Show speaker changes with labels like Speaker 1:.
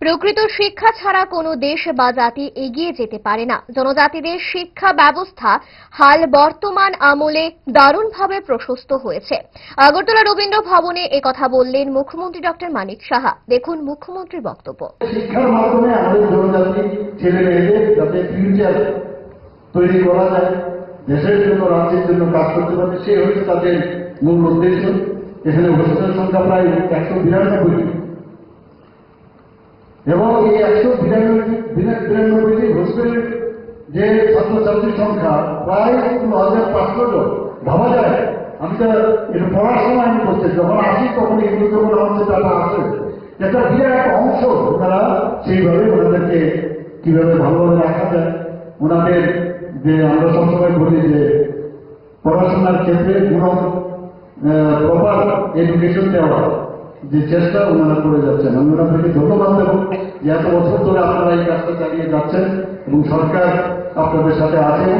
Speaker 1: প্রকৃত শিক্ষা ছাড়া কোনো দেশ বা জাতি এগিয়ে যেতে পারে না। জনজাতিদের শিক্ষা ব্যবস্থা হাল বর্তমান আমলে দারুণভাবে প্রশস্ত হয়েছে। আগরতলা রবীন্দ্র ভবনে একথা বললেন মুখ্যমন্ত্রী ডক্টর মানিক সাহা। দেখুন মুখ্যমন্ত্রীর বক্তব্য।
Speaker 2: শিক্ষার মাধ্যমে আমাদের জনজাতি ছেলে মেয়েদের যাতে ফিউচার তৈরি করা যায়, দেশের জন্য রাজ্যের জন্য কাজ করতে পারে, সে হচ্ছে তাদের মূল উদ্দেশ্য। এখানে হোস্টেলের সংখ্যা প্রায় 192টি এবং এই 192টি হোস্টেলের যে ছাত্রছাত্রীর সংখ্যা প্রায় 15,500 জন। ভাবা যায়, আমি তো এটা পড়ার সময় আমি বলছি, যখন আসি তখন এগুলো যখন আমাদের টাকা আসে, এটা বিরাট অংশ ওনারা সেইভাবে ওনাদেরকে কিভাবে ভালোভাবে রাখা যায়। ওনাদের যে আমরা সবসময় বলি যে পড়াশোনার ক্ষেত্রে প্রপার এডুকেশন দেওয়া যে চেষ্টা ওনারা করে যাচ্ছেন, আমি ওনাদেরকে ধন্যবাদ দেব যে এত বছর ধরে আপনারা এই কাজটা চালিয়ে যাচ্ছেন এবং সরকার আপনাদের সাথে আছে।